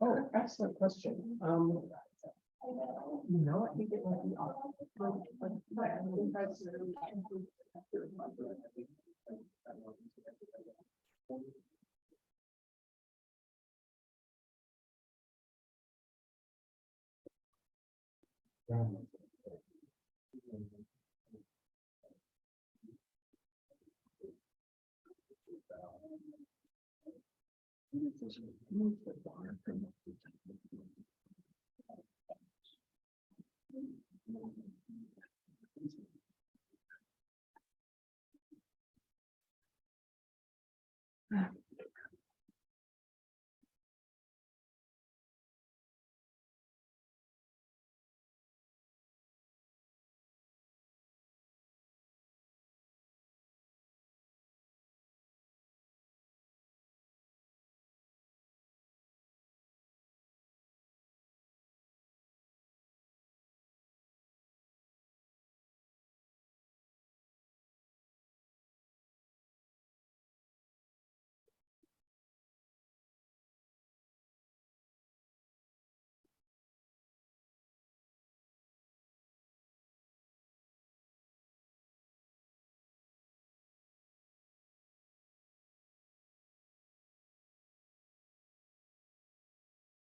Oh, excellent question. No, I think it might be off.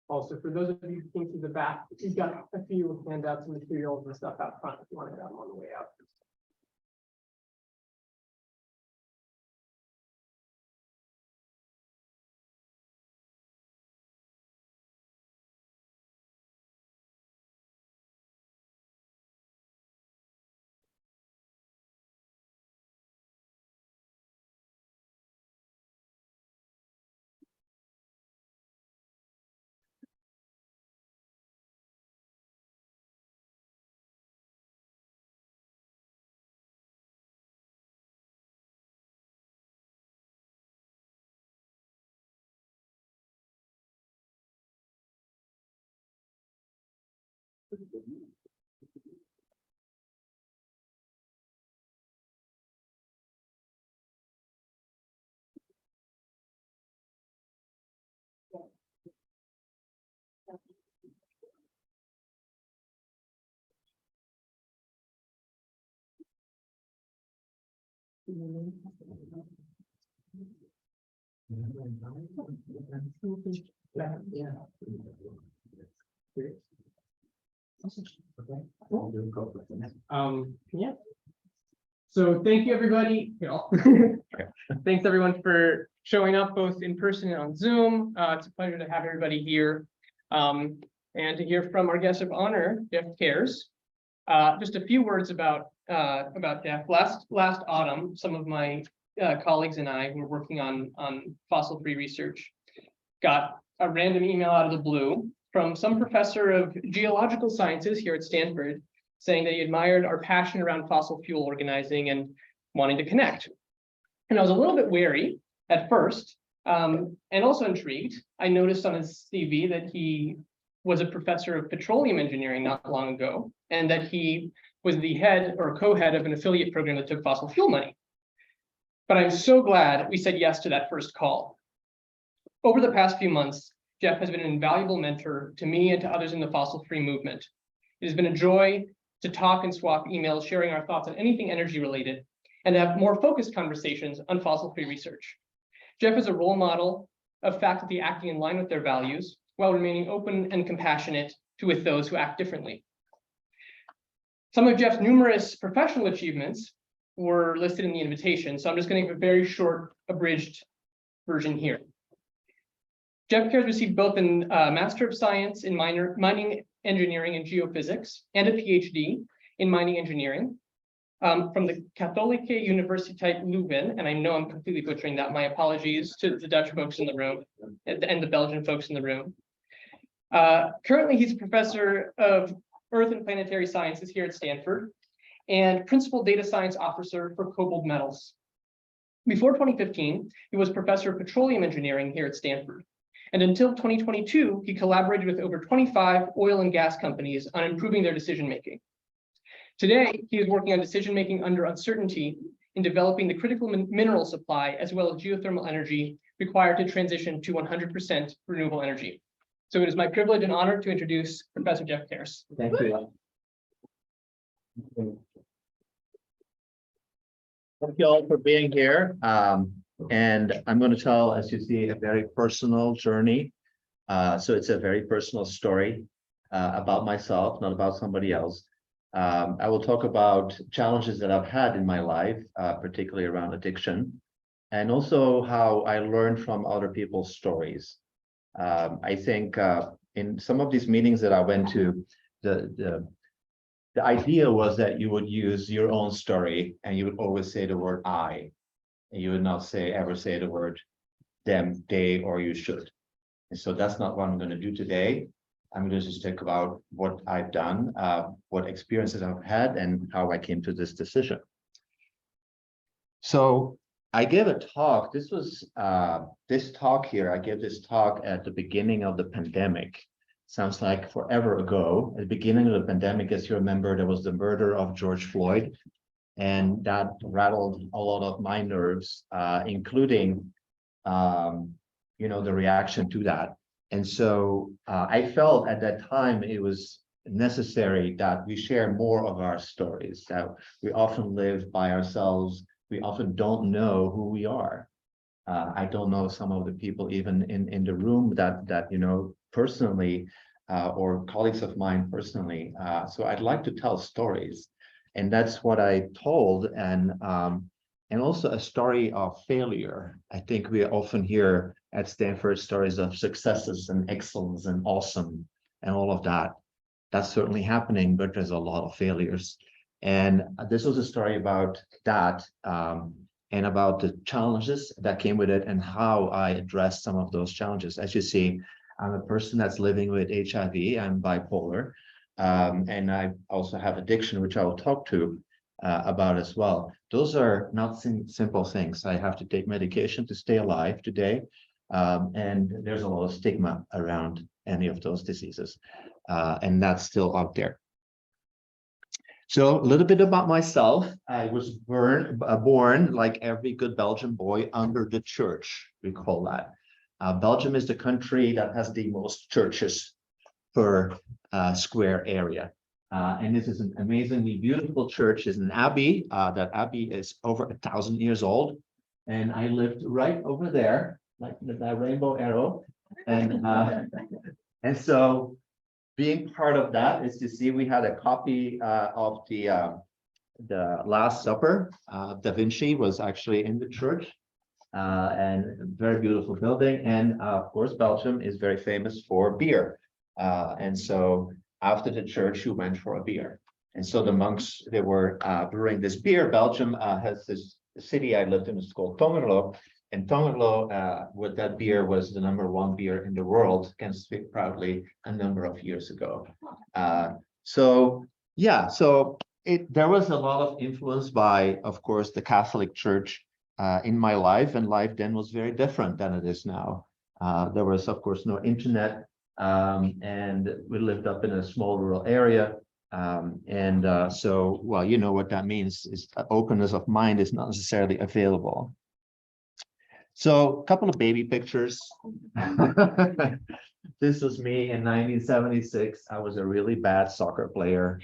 Also, for those of you who came through the back, we've got a few handouts and materials and stuff out front if you want to grab them on the way out. Yeah. So thank you, everybody. Thanks, everyone, for showing up both in person and on Zoom. It's a pleasure to have everybody here and to hear from our guest of honor, Jef Caers. Just a few words about Jef. Last autumn, some of my colleagues and I who were working on fossil-free research got a random email out of the blue from some professor of geological sciences here at Stanford saying that he admired our passion around fossil fuel organizing and wanting to connect. And I was a little bit wary at first and also intrigued. I noticed on his CV that he was a professor of petroleum engineering not long ago, and that he was the head or co-head of an affiliate program that took fossil fuel money. But I'm so glad we said yes to that first call. Over the past few months, Jef has been an invaluable mentor to me and to others in the fossil-free movement. It has been a joy to talk and swap emails, sharing our thoughts on anything energy related, and to have more focused conversations on fossil-free research. Jef is a role model of faculty acting in line with their values, while remaining open and compassionate with those who act differently. Some of Jef's numerous professional achievements were listed in the invitation, so I'm just going to give a very short, abridged version here. Jef Caers received both a Master of Science in Mining Engineering and Geophysics and a PhD in Mining Engineering from the Katholieke Universiteit Leuven, and I know I'm completely butchering that. My apologies to the Dutch folks in the room and the Belgian folks in the room. Currently, he's a professor of Earth and Planetary Sciences here at Stanford and Principal Data Science Officer for Kobold Metals. Before 2015, he was Professor of Petroleum Engineering here at Stanford. And until 2022, he collaborated with over 25 oil and gas companies on improving their decision-making. Today, he is working on decision-making under uncertainty in developing the critical mineral supply as well as geothermal energy required to transition to 100% renewable energy. So it is my privilege and honor to introduce Professor Jef Caers. Thank you. Thank you all for being here. And I'm going to tell, as you see, a very personal journey. So it's a very personal story about myself, not about somebody else. I will talk about challenges that I've had in my life, particularly around addiction, and also how I learned from other people's stories. I think in some of these meetings that I went to, the idea was that you would use your own story and you would always say the word I, and you would not ever say the word them, they, or you should. And so that's not what I'm going to do today. I'm going to just talk about what I've done, what experiences I've had, and how I came to this decision. So I gave a talk. This was this talk here. I gave this talk at the beginning of the pandemic. Sounds like forever ago. At the beginning of the pandemic, as you remember, there was the murder of George Floyd, and that rattled a lot of my nerves, including, the reaction to that. And so I felt at that time it was necessary that we share more of our stories, that we often live by ourselves. We often don't know who we are. I don't know some of the people even in the room that personally, or colleagues of mine personally. So I'd like to tell stories, and that's what I told, and also a story of failure. I think we often hear at Stanford stories of successes and excellence and awesome and all of that. That's certainly happening, but there's a lot of failures. And this was a story about that, and about the challenges that came with it and how I addressed some of those challenges. As you see, I'm a person that's living with HIV. I'm bipolar, and I also have addiction, which I will talk to about as well. Those are not simple things. I have to take medication to stay alive today, and there's a lot of stigma around any of those diseases, and that's still out there. So a little bit about myself. I was born like every good Belgian boy under the church, we call that. Belgium is the country that has the most churches per square area. And this is an amazingly beautiful church. It's an abbey. That abbey is over 1,000 years old. And I lived right over there, like that rainbow arrow. And so being part of that is to see we had a copy of the Last Supper. Da Vinci was actually in the church. And very beautiful building. And of course, Belgium is very famous for beer. And so after the church, you went for a beer. And so the monks, they were brewing this beer. Belgium has this city I lived in, it's called Tongerlo. And Tongerlo, with that beer, was the #1 beer in the world, can speak proudly, a number of years ago. So there was a lot of influence by, of course, the Catholic Church in my life, and life then was very different than it is now. There was, of course, no internet, and we lived up in a small rural area. So, well, you know what that means is openness of mind is not necessarily available. So a couple of baby pictures. This was me in 1976. I was a really bad soccer player,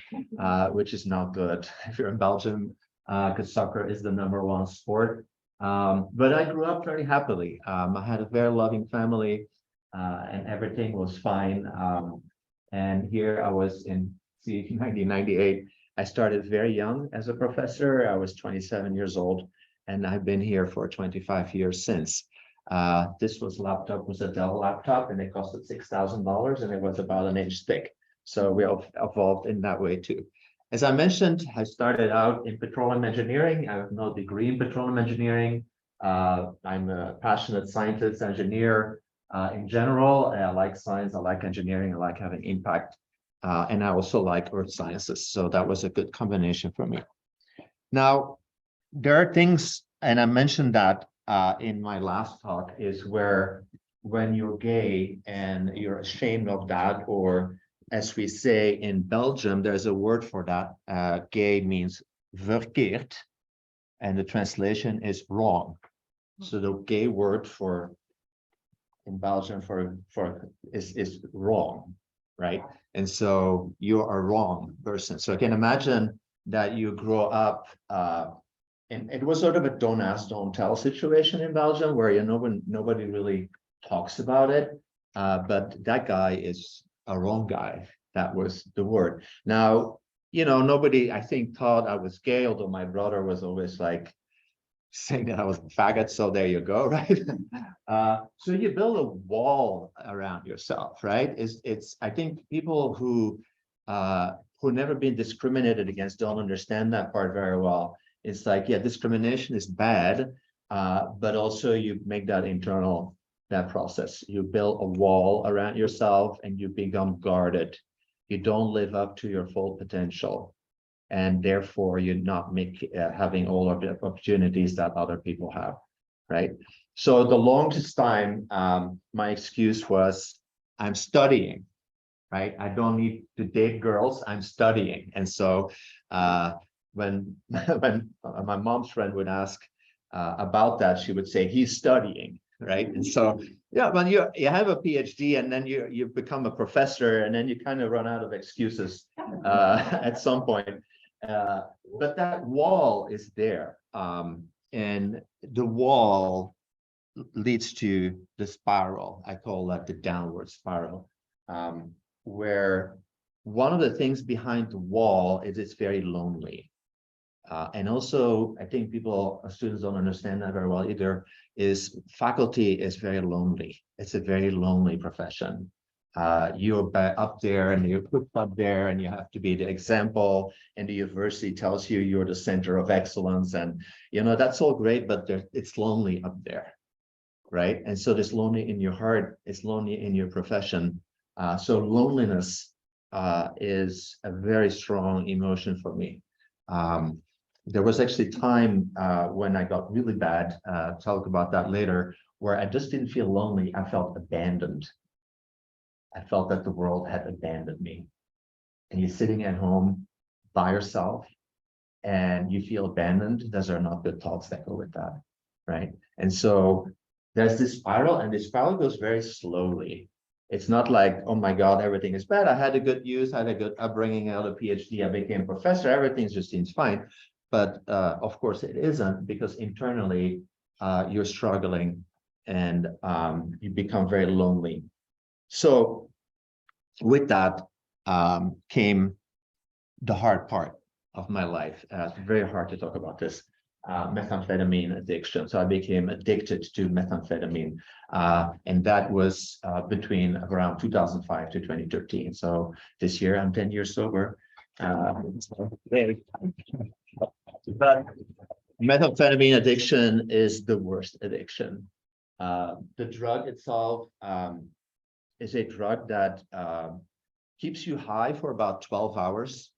which is not good if you're in Belgium, because soccer is the #1 sport. But I grew up very happily. I had a very loving family, and everything was fine. And here I was in 1998. I started very young as a professor. I was 27 years old, and I've been here for 25 years since. This laptop was a Dell laptop, and it costed $6,000, and it was about an inch thick. So we evolved in that way too. As I mentioned, I started out in petroleum engineering. I have no degree in petroleum engineering. I'm a passionate scientist, engineer in general. I like science, I like engineering, I like having impact. And I also like earth sciences. So that was a good combination for me. Now, there are things, and I mentioned that in my last talk, is where when you're gay and you're ashamed of that, or as we say in Belgium, there's a word for that. Gay means verkeerd. and the translation is wrong. So the gay word for in Belgium for is wrong, right? And so you are a wrong person. So I can imagine that you grow up, and it was sort of a don't ask, don't tell situation in Belgium where nobody really talks about it. But that guy is a wrong guy. That was the word. Now, nobody, I think, thought I was gay, although my brother was always like saying that I was a faggot. So there you go, right? So you build a wall around yourself, right? It's I think people who never been discriminated against don't understand that part very well. It's like, yeah, discrimination is bad, but also you make that process. You build a wall around yourself and you become guarded. You don't live up to your full potential. And therefore you're not having all of the opportunities that other people have, right? So the longest time, my excuse was, I'm studying, right? I don't need to date girls, I'm studying. And so when my mom's friend would ask about that, she would say, he's studying, right? And so, yeah, when you have a PhD and then you become a professor and then you kind of run out of excuses at some point. But that wall is there, and the wall leads to the spiral. I call that the downward spiral, where one of the things behind the wall is it's very lonely. And also, I think students don't understand that very well either, is faculty is very lonely. It's a very lonely profession. You're up there and you're put up there and you have to be the example, and the university tells you you're the center of excellence, and that's all great, but it's lonely up there, right? And so it's lonely in your heart, it's lonely in your profession. So loneliness is a very strong emotion for me. There was actually time when I got really bad, talk about that later, where I just didn't feel lonely, I felt abandoned. I felt that the world had abandoned me. And you're sitting at home by yourself and you feel abandoned. Those are not good thoughts that go with that, right? And so there's this spiral, and this spiral goes very slowly. It's not like, oh my God, everything is bad. I had a good youth, I had a good upbringing, I had a PhD, I became a professor, everything just seems fine. But of course it isn't, because internally you're struggling and you become very lonely. So with that came the hard part of my life. It's very hard to talk about this, methamphetamine addiction. So I became addicted to methamphetamine. And that was between around 2005 to 2013. So this year I'm 10 years sober. But methamphetamine addiction is the worst addiction. The drug itself is a drug that keeps you high for about 12 hours.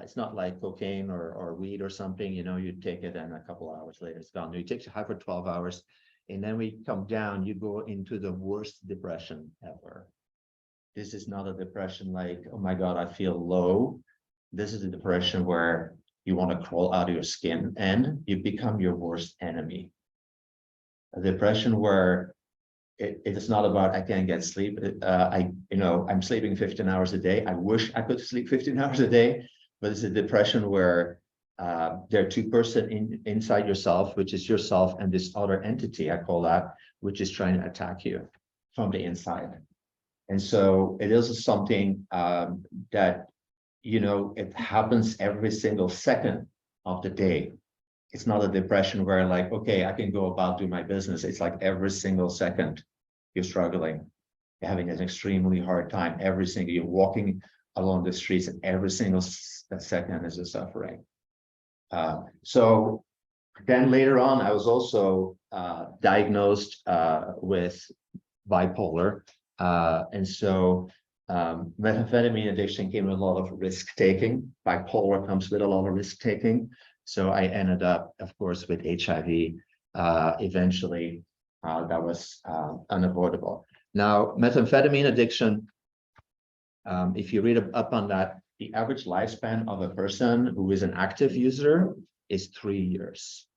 It's not like cocaine or weed or something, you take it and a couple of hours later it's gone. It takes you high for 12 hours. And then we come down, you go into the worst depression ever. This is not a depression like, oh my God, I feel low. This is a depression where you want to crawl out of your skin and you become your worst enemy. A depression where it is not about I can't get sleep. I'm sleeping 15 hours a day. I wish I could sleep 15 hours a day, but it's a depression where there are two persons inside yourself, which is yourself and this other entity, I call that, which is trying to attack you from the inside. And so it is something that, it happens every single second of the day. It's not a depression where like, okay, I can go about do my business. It's like every single second you're struggling. You're having an extremely hard time. You're walking along the streets and every single second is a suffering. So then later on, I was also diagnosed with bipolar. And so methamphetamine addiction came with a lot of risk taking. Bipolar comes with a lot of risk taking. So I ended up, of course, with HIV eventually. That was unavoidable. Now, methamphetamine addiction, if you read up on that, the average lifespan of a person who is an active user is 3 years,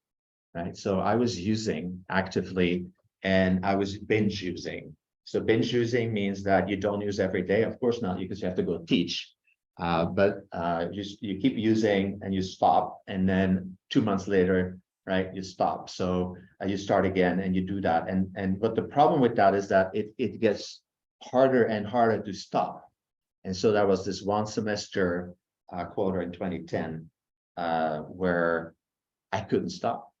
right? So I was using actively, and I was binge using. So binge using means that you don't use every day, of course not, because you have to go teach. But you keep using and you stop, and then 2 months later, right, you stop. So you start again and you do that. And but the problem with that is that it gets harder and harder to stop. And so there was this one semester quota in 2010 where I couldn't stop,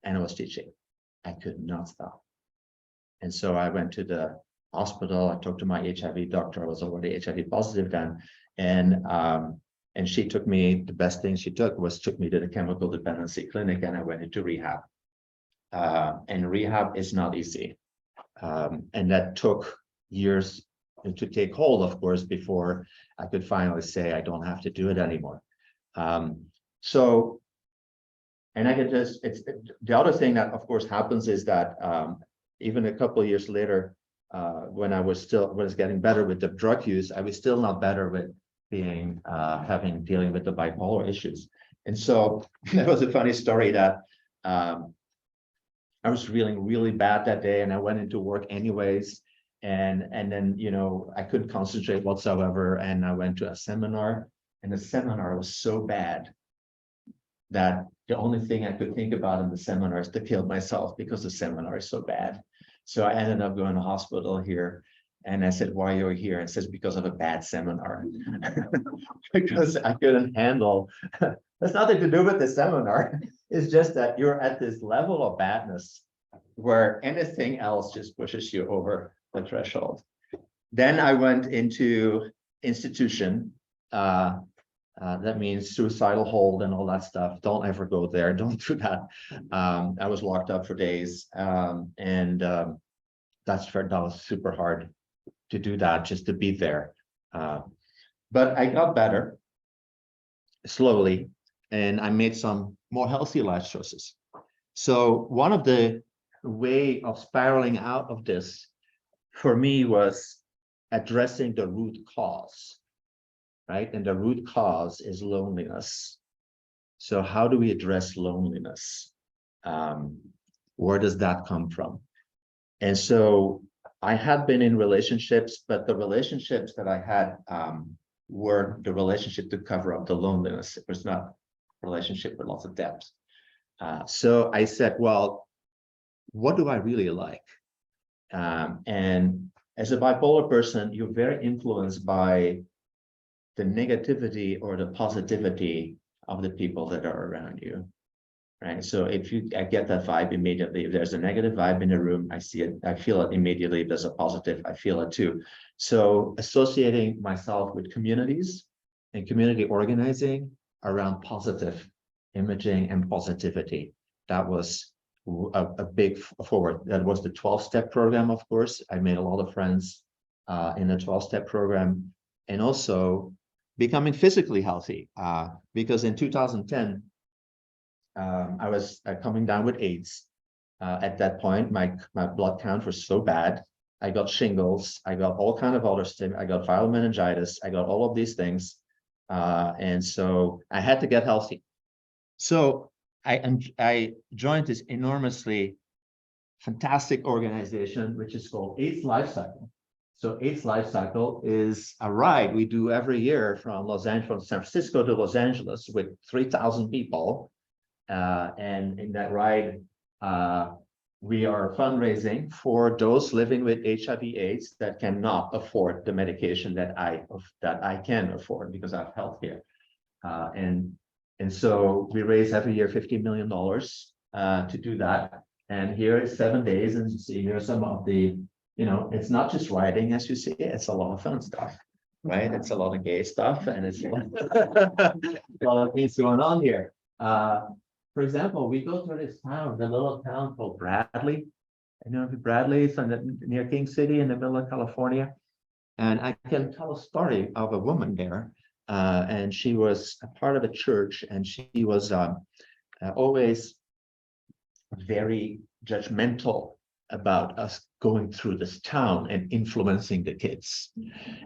and I was teaching. I could not stop. And so I went to the hospital. I talked to my HIV doctor. I was already HIV positive then. And she took me, the best thing she took me to the chemical dependency clinic, and I went into rehab. And rehab is not easy. And that took years to take hold, of course, before I could finally say I don't have to do it anymore. And I can just, the other thing that of course happens is that even a couple of years later, when I was getting better with the drug use, I was still not better with dealing with the bipolar issues. And so that was a funny story that I was feeling really bad that day, and I went into work anyways. And then, you know, I couldn't concentrate whatsoever. And I went to a seminar, and the seminar was so bad that the only thing I could think about in the seminar is to kill myself, because the seminar is so bad. So I ended up going to hospital here, and I said, "Why are you here?" And it says, "Because of a bad seminar." Because I couldn't handle. That's nothing to do with the seminar. It's just that you're at this level of badness where anything else just pushes you over the threshold. Then I went into institution. That means suicidal hold and all that stuff. Don't ever go there. Don't do that. I was locked up for days, and that was super hard to do that, just to be there. But I got better slowly, and I made some more healthy life choices. So one of the way of spiraling out of this for me was addressing the root cause. Right? And the root cause is loneliness. So how do we address loneliness? Where does that come from? And so I had been in relationships, but the relationships that I had were the relationship to cover up the loneliness. It was not a relationship with lots of depth. So I said, well, what do I really like? And as a bipolar person, you're very influenced by the negativity or the positivity of the people that are around you, right? So I get that vibe immediately. If there's a negative vibe in the room, I see it, I feel it immediately. If there's a positive, I feel it too. So associating myself with communities and community organizing around positive imaging and positivity, that was a big forward. That was the 12-step program, of course. I made a lot of friends in the 12-step program, and also becoming physically healthy, because in 2010, I was coming down with AIDS. At that point, my blood count was so bad. I got shingles. I got all kind of other stuff. I got viral meningitis. I got all of these things. And so I had to get healthy. So I joined this enormously fantastic organization, which is called AIDS Life Cycle. So AIDS Life Cycle is a ride we do every year from San Francisco to Los Angeles with 3,000 people. And in that ride, we are fundraising for those living with HIV/AIDS that cannot afford the medication that I can afford because I have healthcare. And so we raise every year $50 million to do that. And here is 7 days, and you see here are some of the, you know, it's not just riding, as you see, it's a lot of fun stuff, right? It's a lot of gay stuff, and it's a lot of things going on here. For example, we go through this town, the little town called Bradley. You know, Bradley is near King City in the middle of California. And I can tell a story of a woman there. And she was a part of a church, and she was always very judgmental about us going through this town and influencing the kids.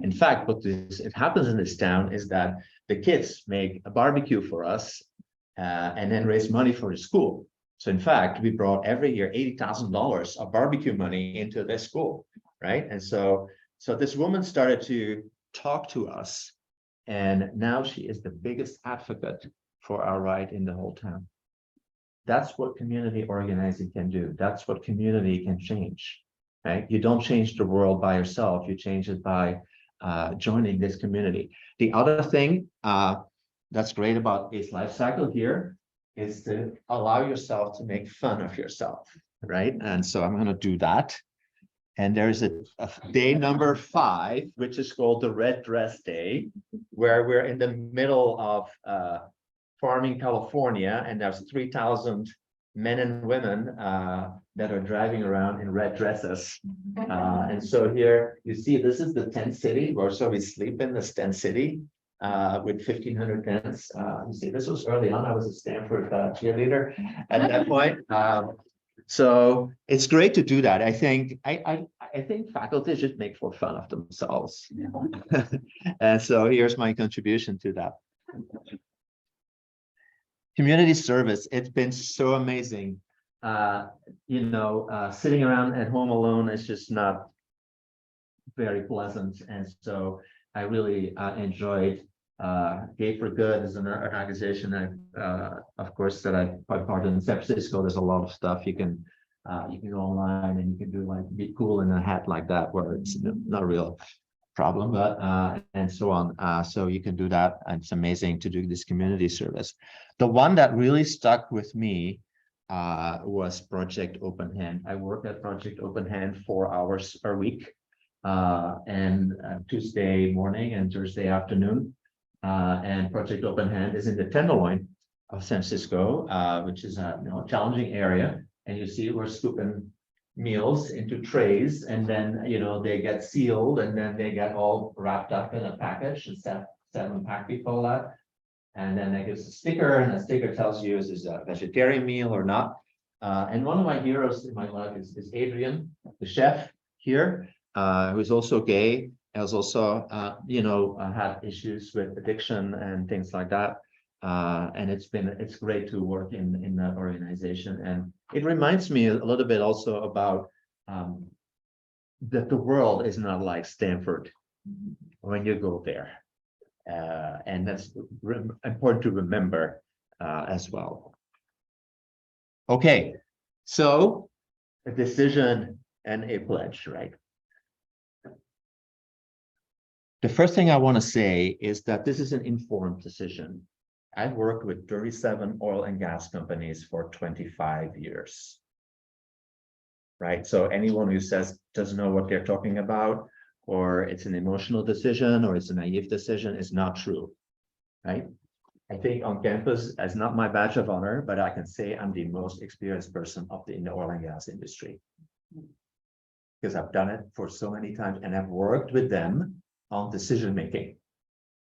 In fact, it happens in this town is that the kids make a barbecue for us, and then raise money for the school. So in fact, we brought every year $80,000 of barbecue money into this school, right? And so this woman started to talk to us, and now she is the biggest advocate for our right in the whole town. That's what community organizing can do. That's what community can change, right? You don't change the world by yourself. You change it by joining this community. The other thing that's great about its life cycle here is to allow yourself to make fun of yourself, right? And so I'm going to do that. And there's a day number 5, which is called the Red Dress Day, where we're in the middle of farming California, and there's 3,000 men and women that are driving around in red dresses. And so here you see, this is the tent city, or so we sleep in this tent city with 1,500 tents. You see, this was early on. I was a Stanford cheerleader at that point. So it's great to do that. I think faculty should make for fun of themselves. And so here's my contribution to that. Community service, it's been so amazing. Sitting around at home alone is just not very pleasant. And so I really enjoyed Gay for Good is an organization of course, that I part in San Francisco. There's a lot of stuff you can go online and you can do, like, be cool in a hat like that, where it's not a real problem, but and so on. So you can do that, and it's amazing to do this community service. The one that really stuck with me was Project Open Hand. I work at Project Open Hand 4 hours per week, and Tuesday morning and Thursday afternoon. And Project Open Hand is in the Tenderloin of San Francisco, which is a challenging area. And you see, we're scooping meals into trays, and then they get sealed, and then they get all wrapped up in a package, and 7-pack we call that. And then that gives a sticker, and that sticker tells you is this a vegetarian meal or not. And one of my heroes in my life is Adrian, the chef here, who is also gay, has also had issues with addiction and things like that. And it's great to work in that organization. And it reminds me a little bit also about that the world is not like Stanford when you go there. And that's important to remember as well. Okay, so a decision and a pledge, right? The first thing I want to say is that this is an informed decision. I've worked with 37 oil and gas companies for 25 years, right? So anyone who says doesn't know what they're talking about, or it's an emotional decision, or it's a naive decision, is not true, right? I think on campus, it's not my badge of honor, but I can say I'm the most experienced person in the oil and gas industry, because I've done it for so many times, and I've worked with them on decision-making,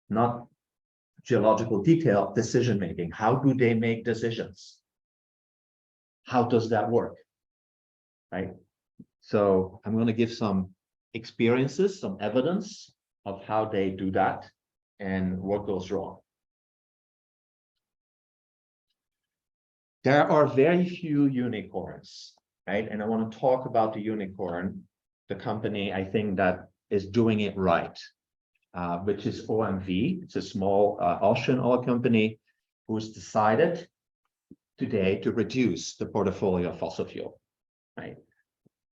not geological detail, decision-making. How do they make decisions? How does that work, right? So I'm going to give some experiences, some evidence of how they do that and what goes wrong. There are very few unicorns, right? And I want to talk about the unicorn, the company I think that is doing it right, which is OMV. It's a small Austrian oil company who's decided today to reduce the portfolio of fossil fuel, right?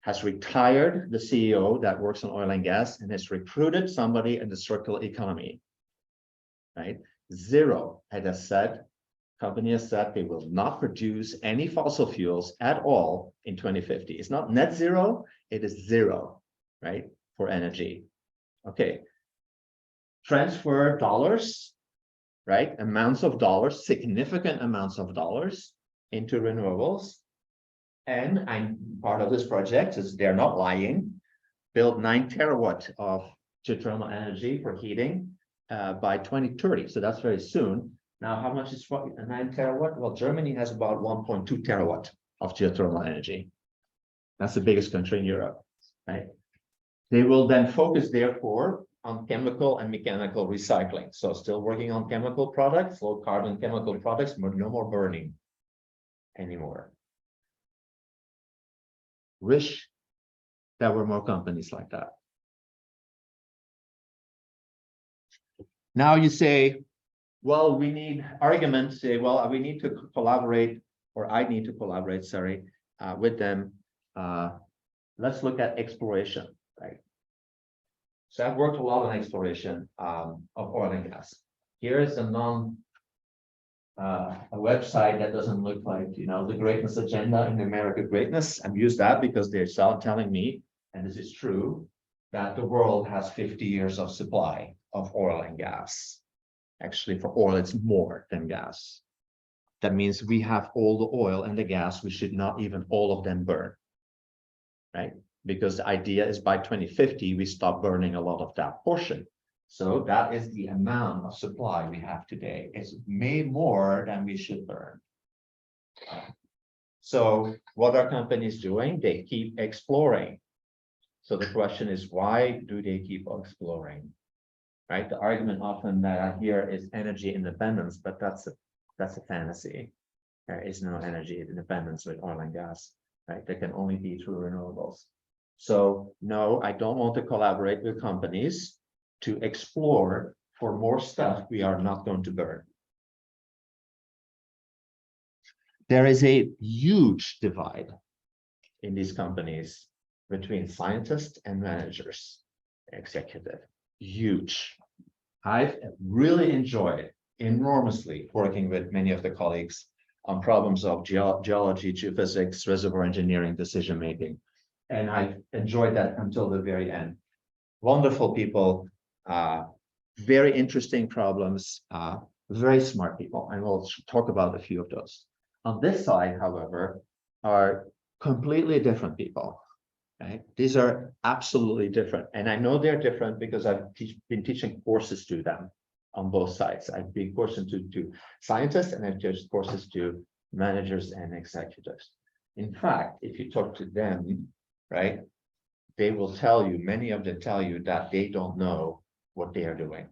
Has retired the CEO that works on oil and gas and has recruited somebody in the circular economy, right? Zero, company has said they will not produce any fossil fuels at all in 2050. It's not net zero, it is zero, right? For energy. Okay. Transfer dollars, right? Amounts of dollars, significant amounts of dollars into renewables. And I'm part of this project, is they're not lying, build 9 terawatt of geothermal energy for heating by 2030. So that's very soon. Now, how much is 9 terawatt? Well, Germany has about 1.2 terawatt of geothermal energy. That's the biggest country in Europe, right? They will then focus, therefore, on chemical and mechanical recycling. So still working on chemical products, low carbon chemical products, but no more burning anymore. Wish there were more companies like that. Now you say, well, we need arguments, say, well, we need to collaborate, or I need to collaborate, sorry, with them. Let's look at exploration, right? So I've worked a lot on exploration of oil and gas. Here is a website that doesn't look like, you know, the greatness agenda in America greatness. I've used that because they're telling me, and this is true, that the world has 50 years of supply of oil and gas. Actually, for oil, it's more than gas. That means we have all the oil and the gas. We should not even all of them burn, right? Because the idea is by 2050, we stop burning a lot of that portion. So that is the amount of supply we have today. It's made more than we should burn. So what are companies doing? They keep exploring. So the question is, why do they keep exploring? Right? The argument often that I hear is energy independence, but that's a fantasy. There is no energy independence with oil and gas, right? There can only be through renewables. So no, I don't want to collaborate with companies to explore for more stuff we are not going to burn. There is a huge divide in these companies between scientists and managers, executive, huge. I've really enjoyed enormously working with many of the colleagues on problems of geology, geophysics, reservoir engineering, decision-making. And I enjoyed that until the very end. Wonderful people, very interesting problems, very smart people. And we'll talk about a few of those. On this side, however, are completely different people. Right? These are absolutely different. And I know they're different because I've been teaching courses to them on both sides. I've been courses to scientists and I've taught courses to managers and executives. In fact, if you talk to them, right, they will tell you, many of them tell you that they don't know what they are doing.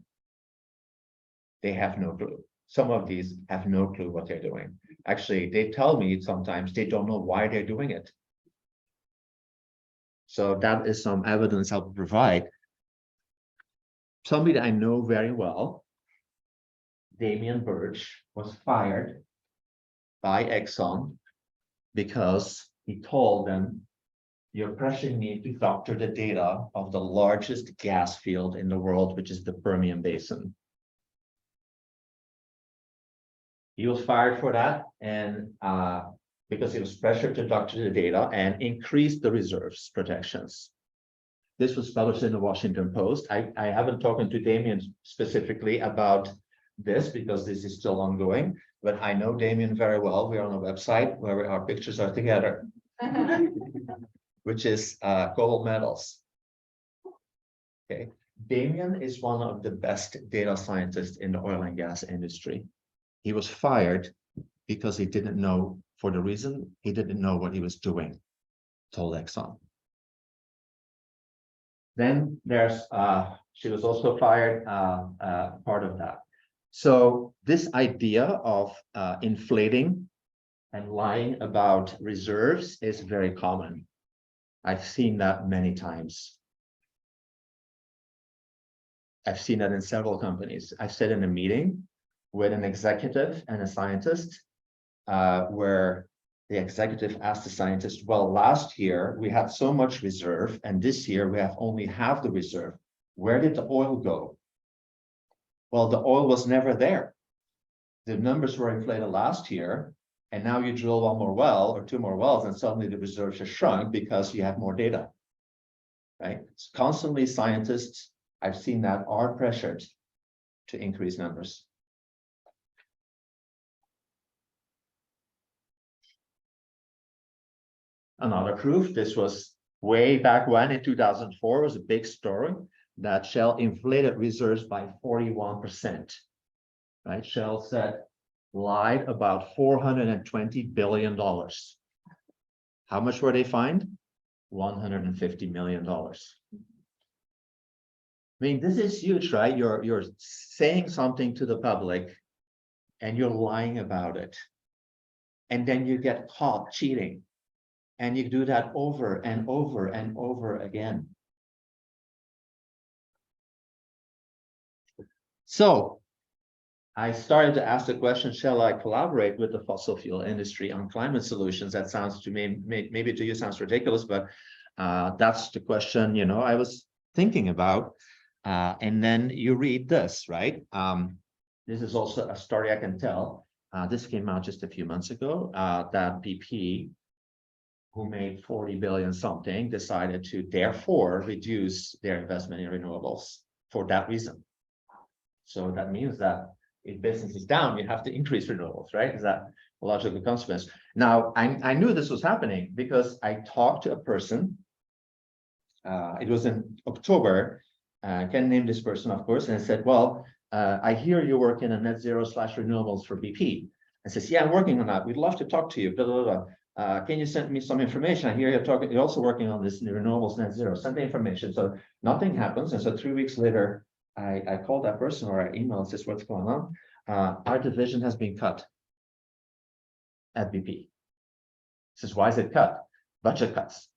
They have no clue. Some of these have no clue what they're doing. Actually, they tell me sometimes they don't know why they're doing it. So that is some evidence I'll provide. Somebody that I know very well, Damien Birch, was fired by Exxon because he told them, you're pressuring me to doctor the data of the largest gas field in the world, which is the Permian Basin. He was fired for that, and because he was pressured to doctor the data and increase the reserves protections. This was published in the Washington Post. I haven't talked to Damien specifically about this because this is still ongoing, but I know Damien very well. We're on a website where our pictures are together, which is Kobold Metals. Okay, Damien is one of the best data scientists in the oil and gas industry. He was fired because he didn't know, for the reason he didn't know what he was doing, told Exxon. Then there's, she was also fired, part of that. So this idea of inflating and lying about reserves is very common. I've seen that many times. I've seen that in several companies. I sat in a meeting with an executive and a scientist, where the executive asked the scientist, well, last year we had so much reserve, and this year we have only half the reserve. Where did the oil go? Well, the oil was never there. The numbers were inflated last year, and now you drill one more well or two more wells, and suddenly the reserves are shrunk because you have more data, right? It's constantly scientists, I've seen that, are pressured to increase numbers. Another proof, this was way back when in 2004, was a big story that Shell inflated reserves by 41%. Right? Shell said, lied about $420 billion. How much were they fined? $150 million. I mean, this is huge, right? You're saying something to the public and you're lying about it. And then you get caught cheating. And you do that over and over and over again. So I started to ask the question, shall I collaborate with the fossil fuel industry on climate solutions? That sounds to me, maybe to you sounds ridiculous, but that's the question, you know, I was thinking about. And then you read this, right? This is also a story I can tell. This came out just a few months ago, that BP, who made 40 billion something, decided to therefore reduce their investment in renewables for that reason. So that means that if business is down, you have to increase renewables, right? Is that a logical consequence? Now, I knew this was happening because I talked to a person. It was in October. I can name this person, of course, and I said, well, I hear you're working on net zero / renewables for BP. I says, yeah, I'm working on that. We'd love to talk to you. Blah, blah, blah. Can you send me some information? I hear you're also working on this renewables net zero. Send the information. So nothing happens. And so 3 weeks later, I called that person or I emailed, says, what's going on? Our division has been cut at BP. Says, why is it cut? Budget cuts.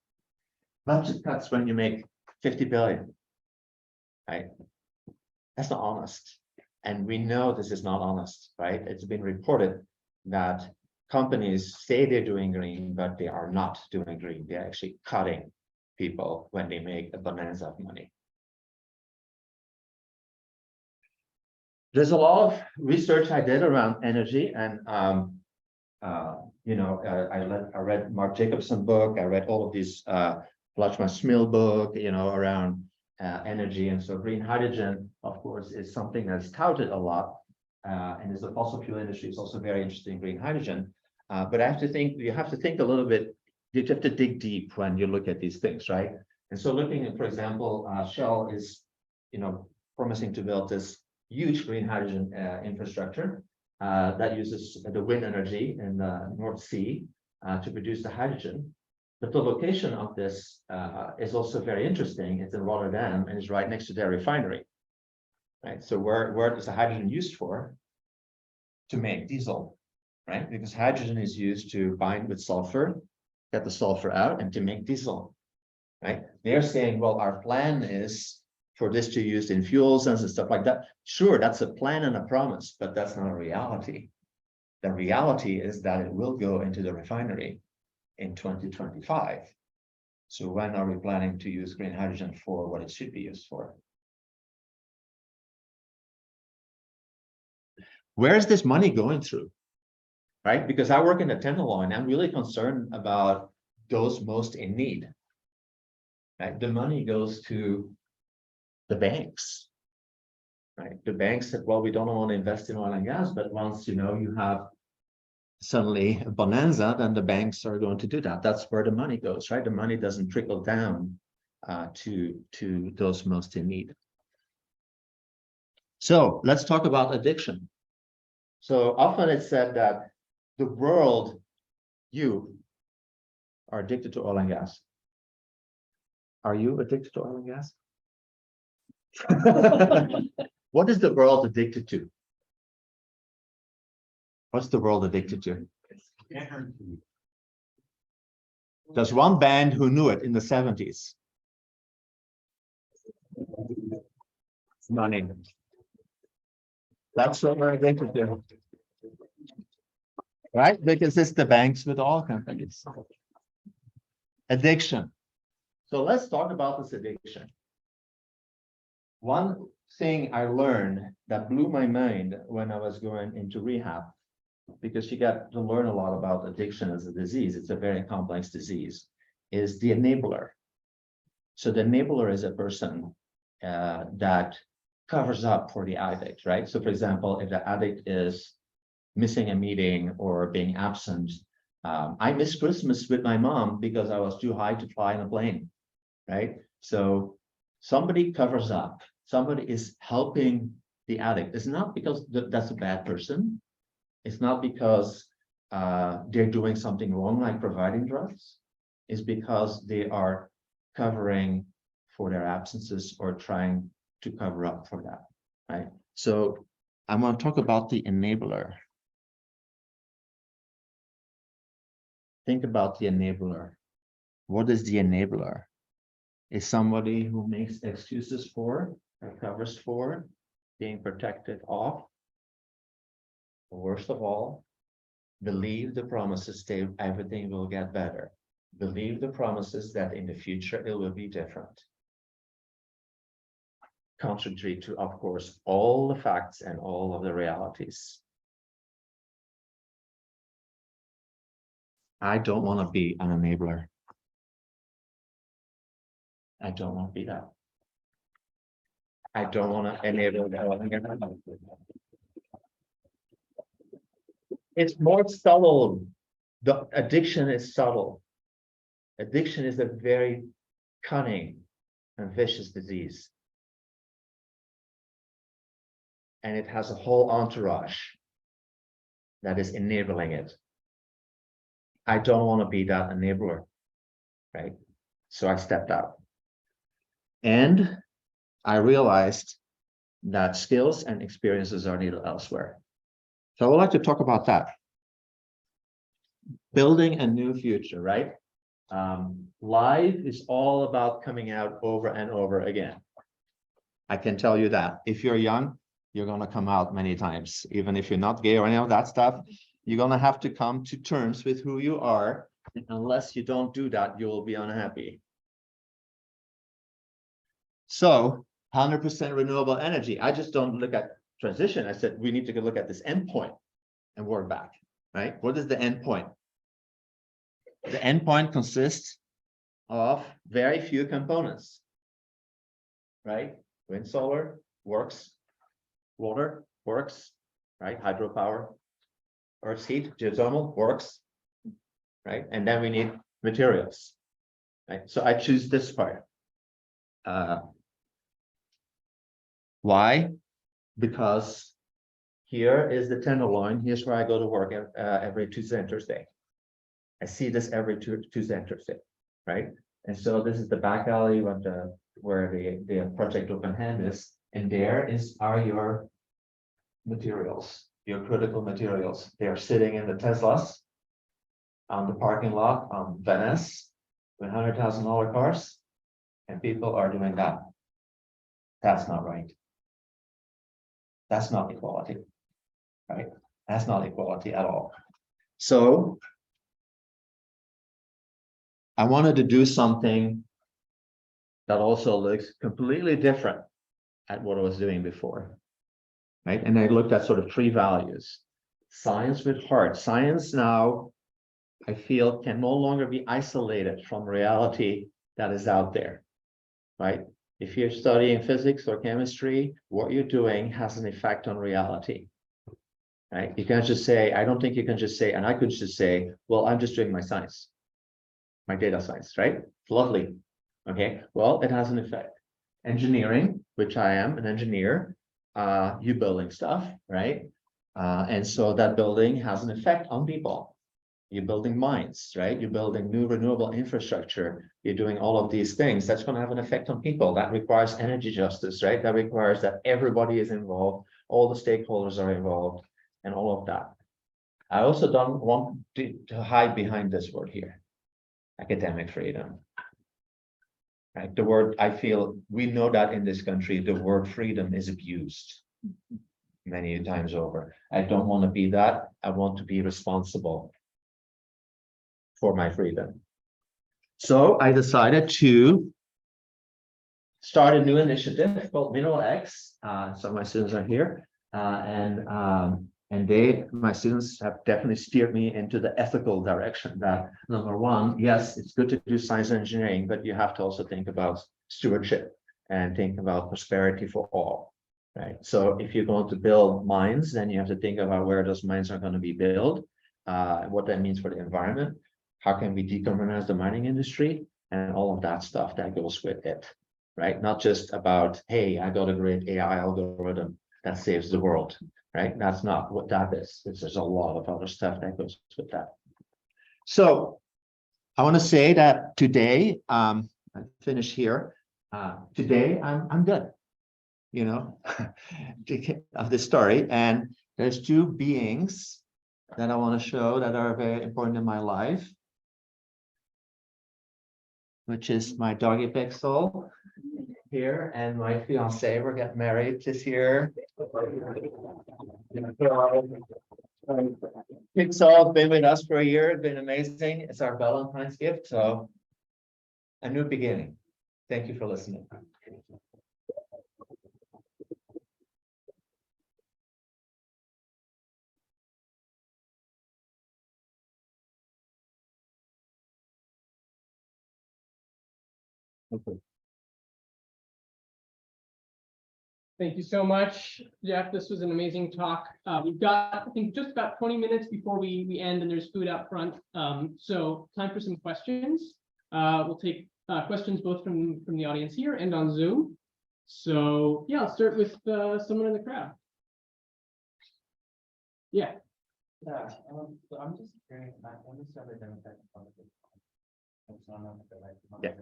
Budget cuts when you make 50 billion. Right? That's not honest. And we know this is not honest, right? It's been reported that companies say they're doing green, but they are not doing green. They're actually cutting people when they make a bonanza of money. There's a lot of research I did around energy, and you know, I read Mark Jacobson's book. I read all of these Lachman Smil book, you know, around energy, and so green hydrogen, of course, is something that's touted a lot, and as the fossil fuel industry is also very interested in green hydrogen. But I have to think, you have to think a little bit, you have to dig deep when you look at these things, right? And so looking at, for example, Shell is, you know, promising to build this huge green hydrogen infrastructure that uses the wind energy in the North Sea to produce the hydrogen. But the location of this is also very interesting. It's in Rotterdam and it's right next to their refinery, right? So where is the hydrogen used for? To make diesel, right? Because hydrogen is used to bind with sulfur, get the sulfur out, and to make diesel, right? They're saying, well, our plan is for this to be used in fuel cells and stuff like that. Sure, that's a plan and a promise, but that's not a reality. The reality is that it will go into the refinery in 2025. So when are we planning to use green hydrogen for what it should be used for? Where is this money going through? Right? Because I work in the tender law and I'm really concerned about those most in need. Right? The money goes to the banks. Right? The banks said, well, we don't want to invest in oil and gas, but once you know you have suddenly a bonanza, then the banks are going to do that. That's where the money goes, right? The money doesn't trickle down to those most in need. So let's talk about addiction. So often it's said that the world, you are addicted to oil and gas. Are you addicted to oil and gas? What is the world addicted to? What's the world addicted to? There's one band who knew it in the 70s. Money. That's what we're addicted to. Right? Because it's the banks with oil companies. Addiction. So let's talk about this addiction. One thing I learned that blew my mind when I was going into rehab, because you got to learn a lot about addiction as a disease, it's a very complex disease, is the enabler. So the enabler is a person that covers up for the addict, right? So for example, if the addict is missing a meeting or being absent, I missed Christmas with my mom because I was too high to fly in a plane, right? So somebody covers up, somebody is helping the addict. It's not because that's a bad person. It's not because they're doing something wrong, like providing drugs. It's because they are covering for their absences or trying to cover up for that, right? So I want to talk about the enabler. Think about the enabler. What is the enabler? Is somebody who makes excuses for or covers for being protected of. Worst of all, believe the promises everything will get better. Believe the promises that in the future it will be different. Contrary to, of course, all the facts and all of the realities. I don't want to be an enabler. I don't want to be that. I don't want to enable that. It's more subtle. The addiction is subtle. Addiction is a very cunning and vicious disease. And it has a whole entourage that is enabling it. I don't want to be that enabler, right? So I stepped out. And I realized that skills and experiences are needed elsewhere. So I would like to talk about that. Building a new future, right? Life is all about coming out over and over again. I can tell you that. If you're young, you're going to come out many times. Even if you're not gay or any of that stuff, you're going to have to come to terms with who you are. And unless you don't do that, you will be unhappy. So 100% renewable energy. I just don't look at transition. I said, we need to look at this endpoint and work back, right? What is the endpoint? The endpoint consists of very few components, right? Wind, solar works, water works, right? Hydropower, earth's heat, geothermal works, right? And then we need materials, right? So I choose this part. Why? Because here is the tenderloin. Here's where I go to work every Tuesday and Thursday. I see this every Tuesday and Thursday, right? And so this is the back alley where the project open hand is, and there are your materials, your critical materials. They are sitting in the Teslas on the parking lot on Venice with $100,000 cars, and people are doing that. That's not right. That's not equality, right? That's not equality at all. So I wanted to do something that also looks completely different at what I was doing before, right? And I looked at sort of 3 values. Science with heart. Science now, I feel, can no longer be isolated from reality that is out there, right? If you're studying physics or chemistry, what you're doing has an effect on reality, right? You can't just say, I don't think you can just say, and I could just say, well, I'm just doing my science, my data science, right? Lovely. Okay, well, it has an effect. Engineering, which I am an engineer, you're building stuff, right? And so that building has an effect on people. You're building mines, right? You're building new renewable infrastructure. You're doing all of these things. That's going to have an effect on people. That requires energy justice, right? That requires that everybody is involved, all the stakeholders are involved, and all of that. I also don't want to hide behind this word here, academic freedom. Right? The word, I feel, we know that in this country, the word freedom is abused many times over. I don't want to be that. I want to be responsible for my freedom. So I decided to start a new initiative called Mineral X. So my students are here, and my students have definitely steered me into the ethical direction. That number one, yes, it's good to do science and engineering, but you have to also think about stewardship and think about prosperity for all, right? So if you're going to build mines, then you have to think about where those mines are going to be built, what that means for the environment. How can we decarbonize the mining industry and all of that stuff that goes with it, right? Not just about, hey, I got a great AI algorithm that saves the world, right? That's not what that is. There's a lot of other stuff that goes with that. So I want to say that today, I finish here. Today, I'm good. you know, of this story. And there's two beings that I want to show that are very important in my life, which is my doggy Pixel here and my fiance. We're getting married this year. Pixel's been with us for a year. It's been amazing. It's our Valentine's gift. So a new beginning. Thank you for listening. Okay. Thank you so much, Jeff. This was an amazing talk. We've got, I think, just about 20 minutes before we end, and there's food out front. So time for some questions. We'll take questions both from the audience here and on Zoom. So yeah, I'll start with someone in the crowd. Yeah. Yeah, so I'm just curious, I understand the democratic politics. Yeah.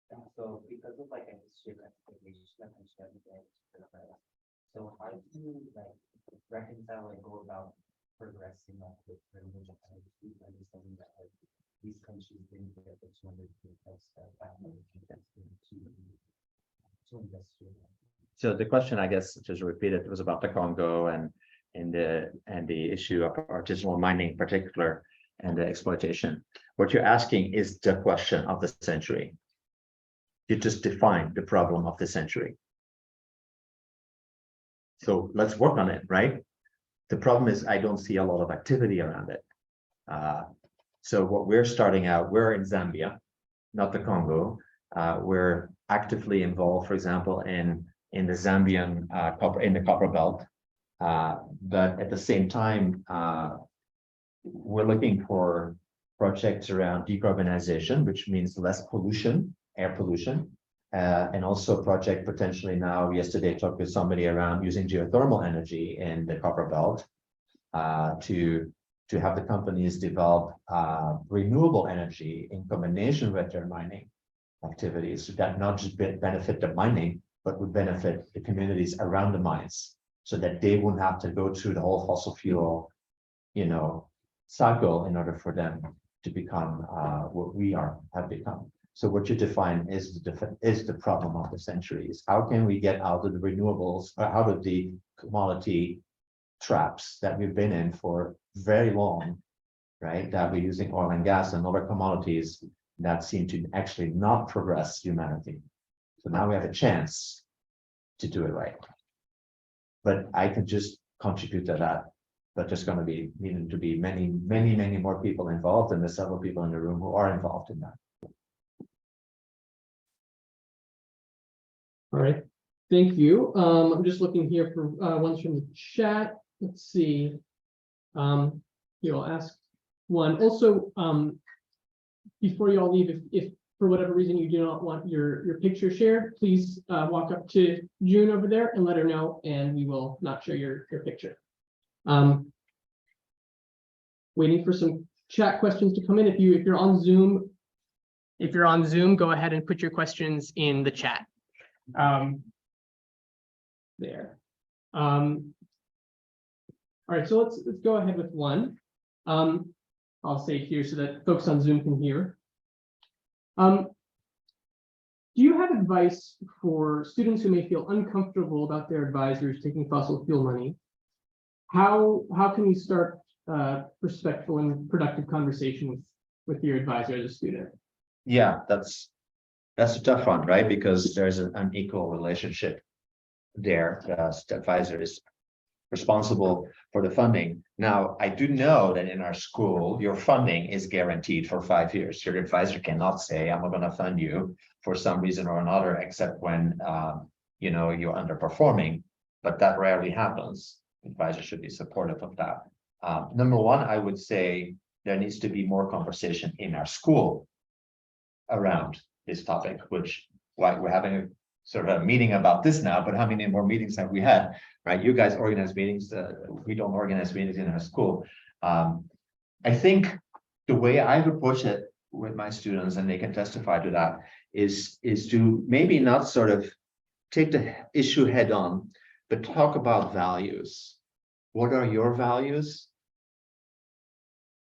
And so because of like a history of exploitation, so how do you like reconcile and go about progressing like with renewable energy, understanding that like these countries didn't get the 200 to invest in. So the question, I guess, just repeated, was about the Congo and the issue of artisanal mining in particular and the exploitation. What you're asking is the question of the century. You just define the problem of the century. So let's work on it, right? The problem is I don't see a lot of activity around it. So what we're starting out, we're in Zambia, not the Congo. We're actively involved, for example, in the Zambian copper belt. But at the same time, we're looking for projects around decarbonization, which means less pollution, air pollution, and also project potentially now. Yesterday, I talked with somebody around using geothermal energy in the copper belt to have the companies develop renewable energy in combination with their mining activities, so that not just benefit the mining, but would benefit the communities around the mines, so that they wouldn't have to go through the whole fossil fuel, cycle in order for them to become what we have become. So what you define is the problem of the centuries. How can we get out of the renewables, or out of the commodity traps that we've been in for very long, right? That we're using oil and gas and other commodities that seem to actually not progress humanity. So now we have a chance to do it right. But I can just contribute to that. But there's going to be needing to be many more people involved, and there's several people in the room who are involved in that. All right. Thank you. I'm just looking here for ones from the chat. Let's see. I'll ask one. Also, before you all leave, if for whatever reason you do not want your picture shared, please walk up to June over there and let her know, and we will not show your picture. Waiting for some chat questions to come in. If you're on Zoom, go ahead and put your questions in the chat. There. All right, so let's go ahead with one. I'll say here so that folks on Zoom can hear. Do you have advice for students who may feel uncomfortable about their advisors taking fossil fuel money? How can you start respectful and productive conversation with your advisor as a student? Yeah, that's a tough one, right? Because there's an unequal relationship there. The advisor is responsible for the funding. Now, I do know that in our school, your funding is guaranteed for 5 years. Your advisor cannot say, I'm not going to fund you for some reason or another, except when you're underperforming. But that rarely happens. Advisors should be supportive of that. Number one, I would say there needs to be more conversation in our school around this topic, which we're having a sort of a meeting about this now, but how many more meetings have we had, right? You guys organize meetings, we don't organize meetings in our school. I think the way I've approached it with my students, and they can testify to that, is to maybe not sort of take the issue head on, but talk about values. What are your values?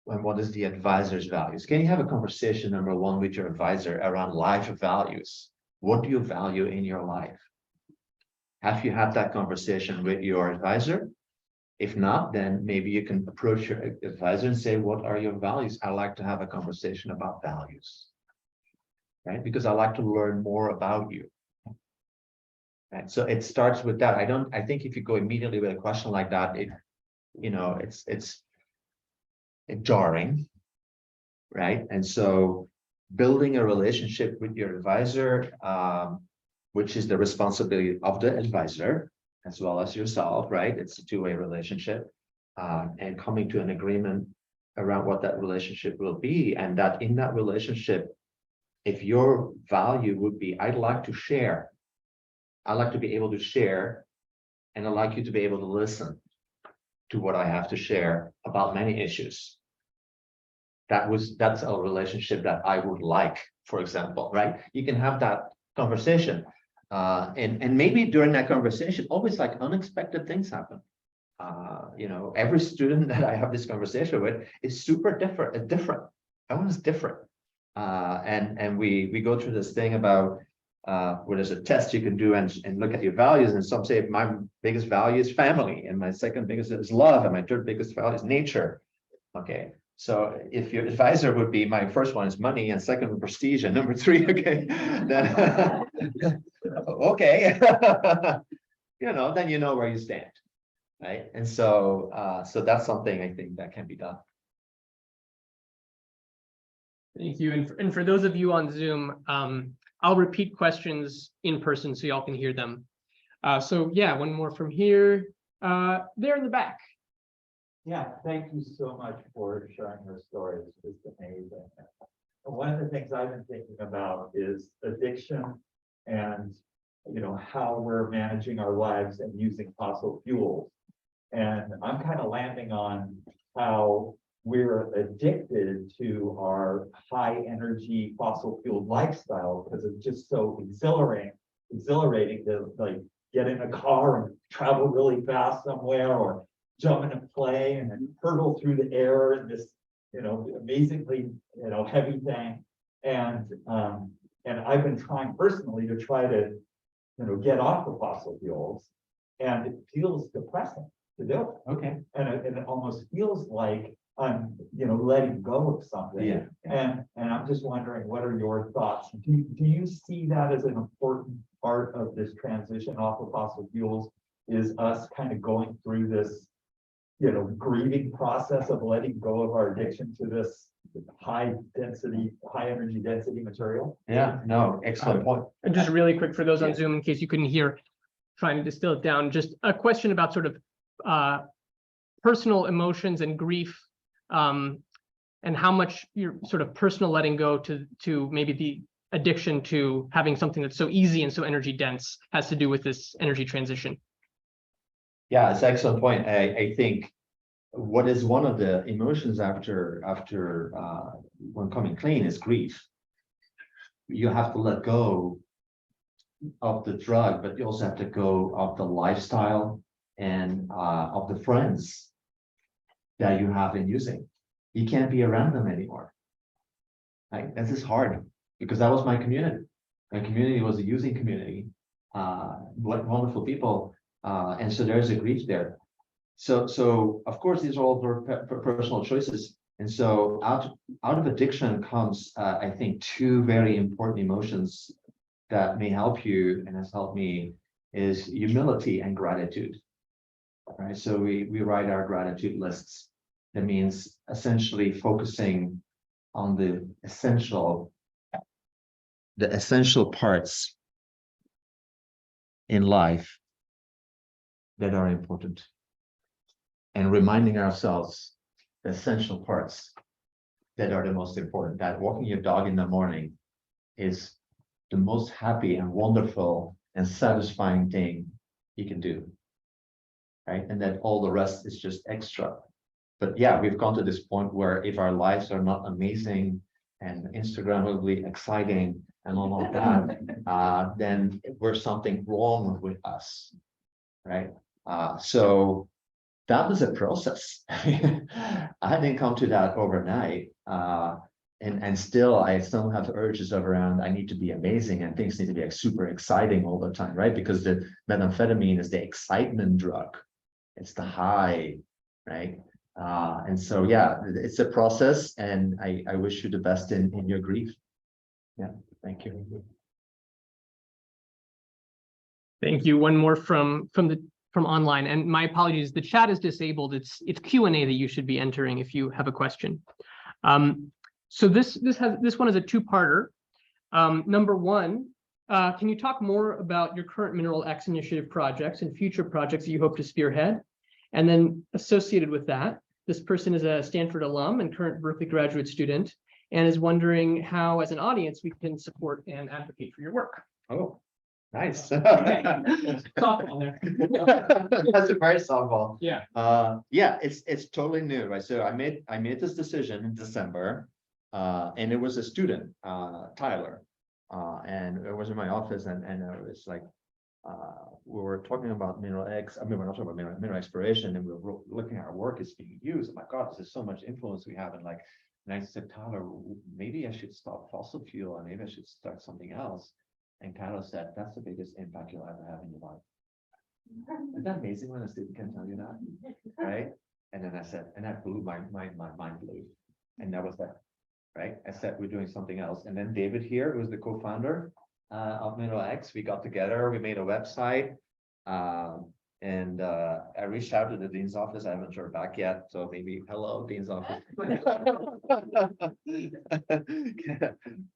And what is the advisor's values? Can you have a conversation, number one, with your advisor around life values? What do you value in your life? Have you had that conversation with your advisor? If not, then maybe you can approach your advisor and say, what are your values? I like to have a conversation about values, right? Because I like to learn more about you. Right? So it starts with that. I think if you go immediately with a question like that, it's jarring, right? And so building a relationship with your advisor, which is the responsibility of the advisor as well as yourself, right? It's a two-way relationship, and coming to an agreement around what that relationship will be, and that in that relationship, if your value would be, I'd like to share, I like to be able to share, and I'd like you to be able to listen to what I have to share about many issues. That's a relationship that I would like, for example, right? You can have that conversation, and maybe during that conversation, always like unexpected things happen. Every student that I have this conversation with is super different. Everyone's different, and we go through this thing about where there's a test you can do and look at your values, and some say my biggest value is family, and my second biggest is love, and my third biggest value is nature. Okay, so if your advisor would be, my first one is money, and second prestige, and number three, okay, then okay, then you know where you stand, right? And so that's something I think that can be done. Thank you. And for those of you on Zoom, I'll repeat questions in person so y'all can hear them. So yeah, one more from here, there in the back. Yeah, thank you so much for sharing your stories. It's amazing. One of the things I've been thinking about is addiction and how we're managing our lives and using fossil fuels. And I'm kind of landing on how we're addicted to our high energy fossil fuel lifestyle because it's just so exhilarating to like get in a car and travel really fast somewhere, or jump in a plane and then hurtle through the air in this amazingly heavy thing. And I've been trying personally to try to get off the fossil fuels, and it feels depressing to do it. Okay. And it almost feels like I'm letting go of something. Yeah. And I'm just wondering, what are your thoughts? Do you see that as an important part of this transition off of fossil fuels? Is us kind of going through this grieving process of letting go of our addiction to this high energy density material? Yeah, no, excellent point. And just really quick for those on Yeah. Zoom, in case you couldn't hear, trying to distill it down, just a question about sort of personal emotions and grief, and how much your sort of personal letting go to maybe the addiction to having something that's so easy and so energy dense has to do with this energy transition. Yeah, it's an excellent point. I think what is one of the emotions after when coming clean is grief. You have to let go of the drug, but you also have to go of the lifestyle and of the friends that you have been using. You can't be around them anymore. Right? This is hard because that was my community. My community was a using community. What wonderful people. And so there's a grief there. So of course, these are all personal choices. And so out of addiction comes, I think, two very important emotions that may help you and has helped me is humility and gratitude. Right. So we write our gratitude lists. That means essentially focusing on the essential parts in life that are important, and reminding ourselves the essential parts that are the most important. That walking your dog in the morning is the most happy and wonderful and satisfying thing you can do, right? And that all the rest is just extra. But yeah, we've gone to this point where if our lives are not amazing and Instagrammably exciting, and all of that, then there's something wrong with us, right? So that was a process. I didn't come to that overnight. And still, I still have urges of around, I need to be amazing and things need to be like super exciting all the time, right? Because the methamphetamine is the excitement drug. It's the high, right? And so, yeah, it's a process, and I wish you the best in your grief. Yeah, thank you. Thank you. One more from online, and my apologies. The chat is disabled. It's Q&A that you should be entering if you have a question. So this one is a two-parter. Number one, can you talk more about your current Mineral X initiative projects and future projects that you hope to spearhead? And then associated with that, this person is a Stanford alum and current Berkeley graduate student, and is wondering how, as an audience, we can support and advocate for your work. Oh, nice. Softball there. That's a very softball. Yeah. Yeah, it's totally new, right? So I made this decision in December, and it was a student, Tyler, and it was in my office, and it was like, we were talking about Mineral X. I mean, we're not talking about mineral exploration, and we were looking at our work is being used. Oh my God, there's so much influence we have, and like, and I said, Tyler, maybe I should stop fossil fuel, and maybe I should start something else. And Tyler said, that's the biggest impact you'll ever have in your life. Isn't that amazing when a student can tell you that, right? And then I said, and that blew my mind blew, and that was that, right? I said, we're doing something else. And then David here, who was the co-founder of Mineral X, we got together, we made a website, and I reached out to the dean's office. I haven't heard back yet, so maybe hello, dean's office.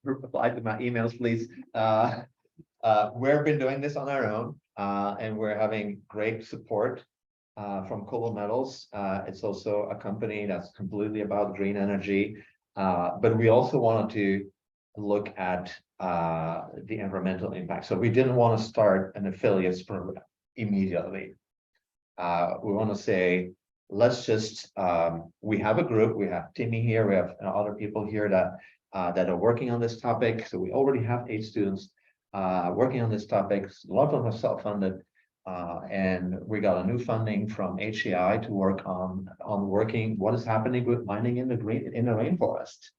Reply to my emails, please. We've been doing this on our own, and we're having great support from Kobold Metals. It's also a company that's completely about green energy, but we also wanted to look at the environmental impact. So we didn't want to start an affiliates program immediately. We want to say, let's just, we have a group, we have Timmy here, we have other people here that are working on this topic. So we already have 8 students working on this topic. A lot of them are self-funded, and we got a new funding from HCI to work on working what is happening with mining in the rainforest.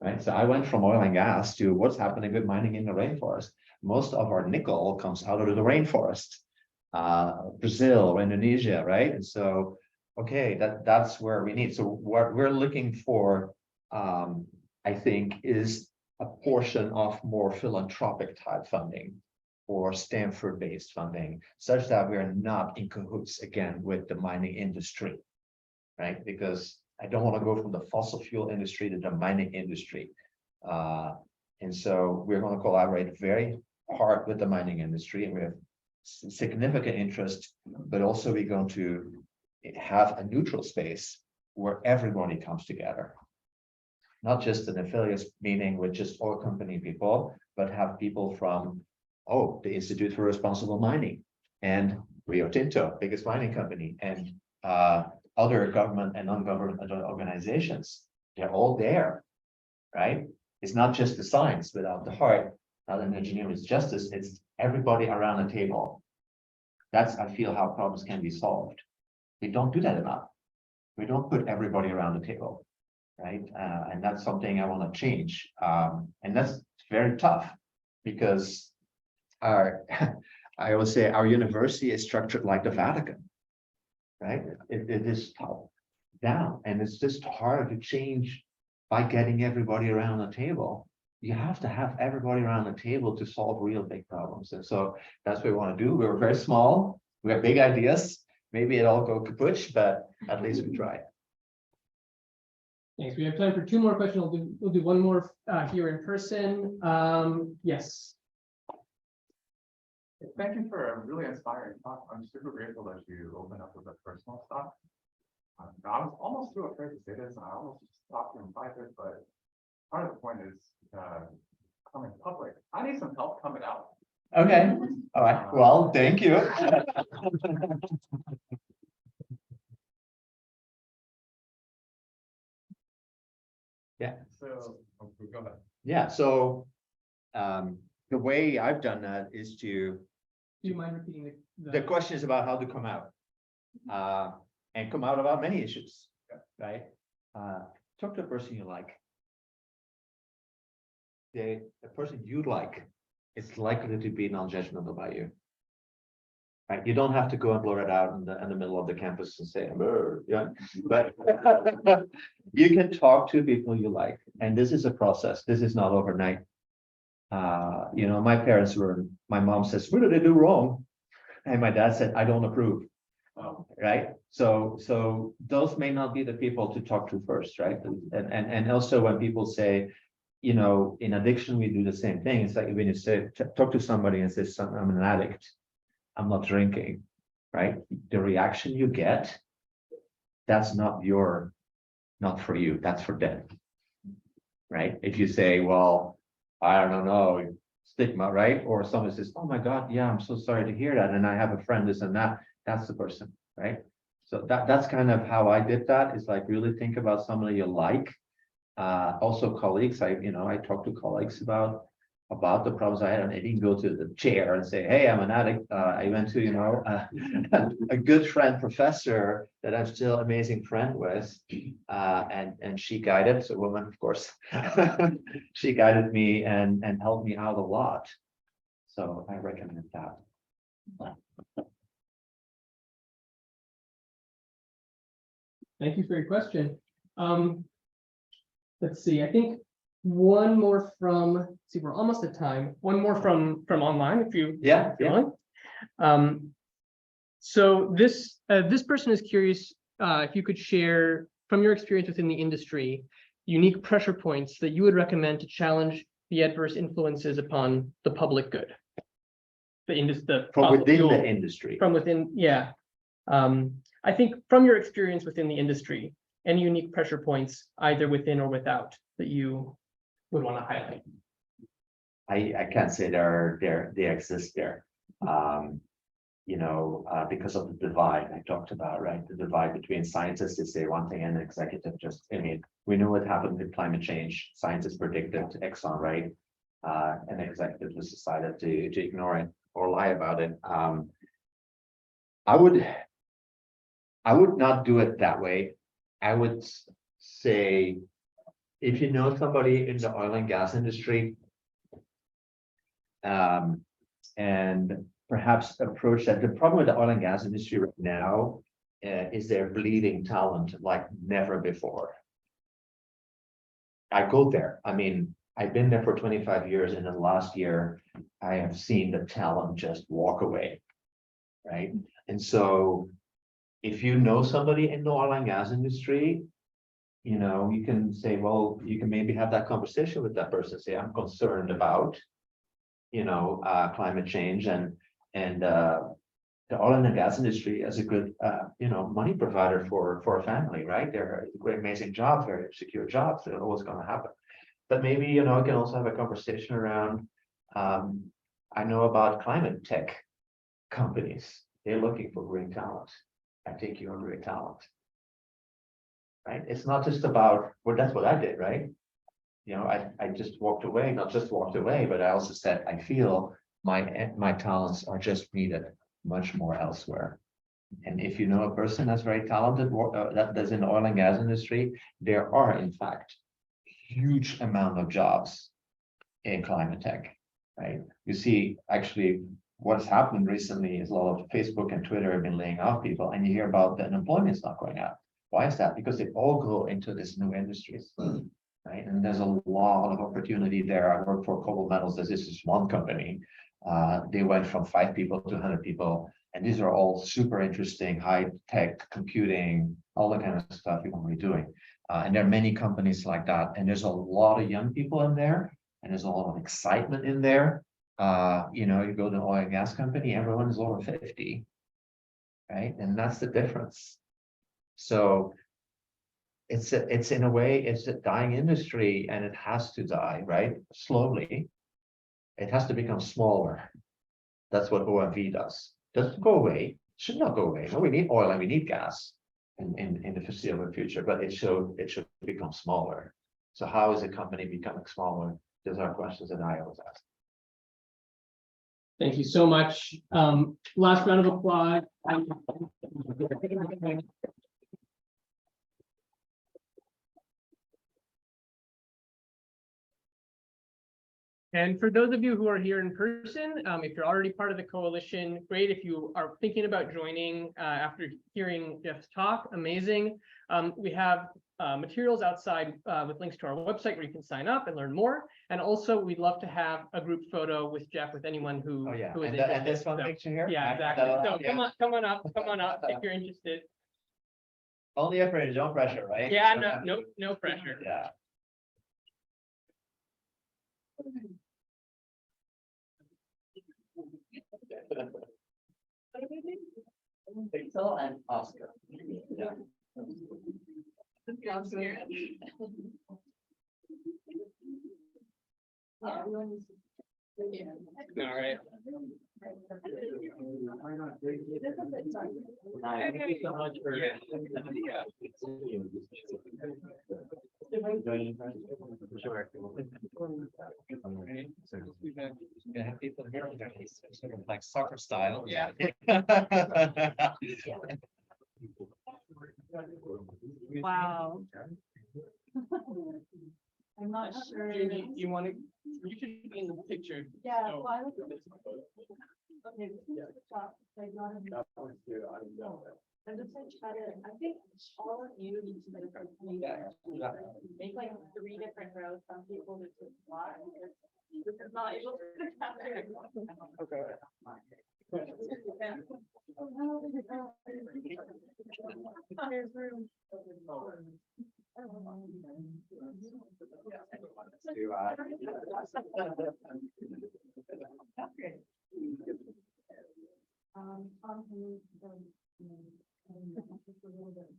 Right, so I went from oil and gas to what's happening with mining in the rainforest. Most of our nickel comes out of the rainforest, Brazil, Indonesia, right? And so, okay, that's where we need. So what we're looking for, I think, is a portion of more philanthropic type funding or Stanford-based funding, such that we're not in cahoots again with the mining industry, right? Because I don't want to go from the fossil fuel industry to the mining industry. And so we're going to collaborate very hard with the mining industry, and we have significant interest, but also we're going to have a neutral space where everybody comes together. Not just an affiliates meeting with just oil company people, but have people from, the Institute for Responsible Mining and Rio Tinto, biggest mining company, and other government and non-governmental organizations. They're all there, right? It's not just the science without the heart, not an engineering, it's justice, it's everybody around the table. That's, I feel, how problems can be solved. We don't do that enough. We don't put everybody around the table, right? And that's something I want to change. And that's very tough because I always say our university is structured like the Vatican. Right? It is top down, and it's just hard to change by getting everybody around the table. You have to have everybody around the table to solve real big problems. And so that's what we want to do. We're very small, we have big ideas. Maybe it all go kaput, but at least we try. Thanks. We have time for 2 more questions. We'll do one more here in person. Yes. Thank you for a really inspiring talk. I'm super grateful that you opened up with the personal stuff. I was almost too afraid to say this, and I almost just stopped in private, but part of the point is coming public. I need some help coming out. Okay. All right. Well, thank you. Yeah. So, go ahead. Yeah. So the way I've done that is to, Do you mind repeating the question is about how to come out. And come out about many issues, right? Talk to a person you like. The person you like is likely to be non-judgmental about you. Right? You don't have to go and blur it out in the middle of the campus and say, "Brr," yeah, but you can talk to people you like, and this is a process. This is not overnight. You know, my mom says, "What did I do wrong?" And my dad said, "I don't approve." Right? So those may not be the people to talk to first, right? And also when people say, you know, in addiction, we do the same thing. It's like when you say, talk to somebody and say, "I'm an addict, I'm not drinking," right? The reaction you get, that's not for you, that's for them. Right? If you say, "Well, I don't know, stigma," right? Or someone says, "Oh my God, yeah, I'm so sorry to hear that. And I have a friend, this and that," that's the person, right? So that's kind of how I did that, is like really think about somebody you like. Also colleagues, I talk to colleagues about the problems I had, and I didn't go to the chair and say, "Hey, I'm an addict." I went to, a good friend, professor that I'm still amazing friend with, and she guided, it's a woman, of course. She guided me and helped me out a lot. So I recommend that. Thank you for your question. Let's see, I think one more from, see, we're almost at time. One more from online, if you Yeah, yeah. So this person is curious if you could share from your experience within the industry, unique pressure points that you would recommend to challenge the adverse influences upon the public good. From within the industry. From within, yeah. I think from your experience within the industry, any unique pressure points, either within or without, that you would want to highlight. I can't say they exist there. Because of the divide I talked about, right? The divide between scientists is say one thing and executive just, we know what happened with climate change. Scientists predicted Exxon, right? And executives just decided to ignore it or lie about it. I would not do it that way. I would say, if you know somebody in the oil and gas industry, and perhaps approach that. The problem with the oil and gas industry right now is they're bleeding talent like never before. I go there. I've been there for 25 years, and in the last year, I have seen the talent just walk away, right? And so, if you know somebody in the oil and gas industry, you can say, well, you can maybe have that conversation with that person. Say, "I'm concerned about, climate change and the oil and gas industry is a good, money provider for a family, right? They're a great, amazing job, very secure jobs. They're always going to happen." But maybe, you can also have a conversation around, I know about climate tech companies. They're looking for great talent. I think you're great talent. Right? It's not just about, well, that's what I did, right? I just walked away, not just walked away, but I also said, I feel my talents are just needed much more elsewhere. And if you know a person that's very talented, that's in the oil and gas industry, there are in fact huge amount of jobs in climate tech, right? You see, actually, what's happened recently is a lot of Facebook and Twitter have been laying off people, and you hear about the unemployment is not going up. Why is that? Because they all go into this new industries, right? And there's a lot of opportunity there. I work for Kobold Metals. This is one company. They went from 5 people to 100 people, and these are all super interesting, high tech computing, all the kind of stuff you want to be doing. And there are many companies like that, and there's a lot of young people in there, and there's a lot of excitement in there. You go to an oil and gas company, everyone is over 50, right? And that's the difference. So it's in a way, it's a dying industry, and it has to die, right? Slowly. It has to become smaller. That's what OMV does. Doesn't go away, should not go away. No, we need oil and we need gas in the foreseeable future, but it should become smaller. So how is a company becoming smaller? Those are questions that I always ask. Thank you so much. Last round of applause. And for those of you who are here in person, if you're already part of the coalition, great. If you are thinking about joining after hearing Jeff's talk, amazing. We have materials outside with links to our website where you can sign up and learn more. And also, we'd love to have a group photo with Jeff with anyone who, Oh, yeah. who is And this interested. one So, picture here? yeah, exactly. So come on up if you're interested. Only afraid, no pressure, right? Yeah, no pressure. Yeah. Rachel and Oscar. Yeah. All right. Thank you so much for. Sure. Gonna have people here, sort of like soccer style. Yeah. Wow. I'm not sure. You want to, you should be in the picture. Yeah, So- well, I look at this. Okay, this is the top, like, not in- I'm just gonna try to, I think all of you need to make like 3 different rows, some people just a lot. This is not able to capture. There's room. Tom, can you, just a little bit.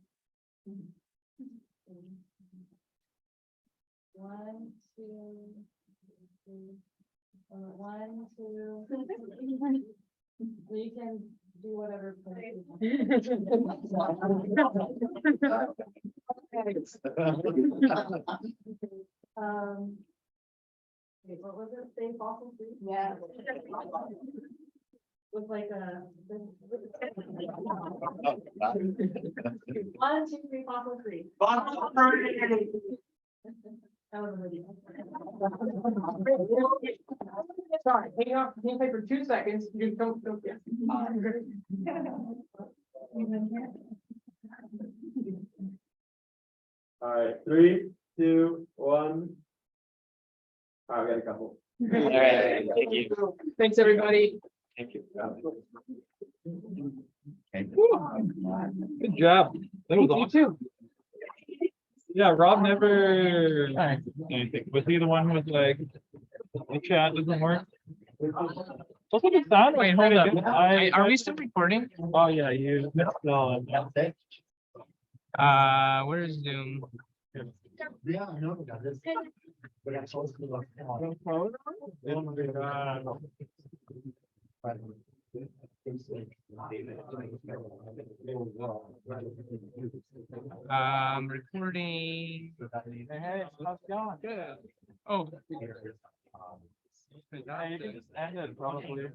1, 2, 3, 1, 2. We can do whatever. Wait, what was it? Say fossil free? Yeah. With like a. 1, 2, 3, fossil free. That was really. Sorry, hang on for 2 seconds. You don't, yeah. All right, 3, 2, 1. I got a couple. All right, thank you. Thanks, everybody. Thank you. Good job. That was You awesome. too. Yeah, Rob never. Anything. Was he the one with like the chat doesn't work? Also, the sound. Wait, hold up. Are we I- still recording? Oh yeah, you. No, Where's Zoom? Yeah, I know that is. But I'm supposed to look. Recording. Hey, how's it going? Good. Oh. Yeah, you can just end it probably.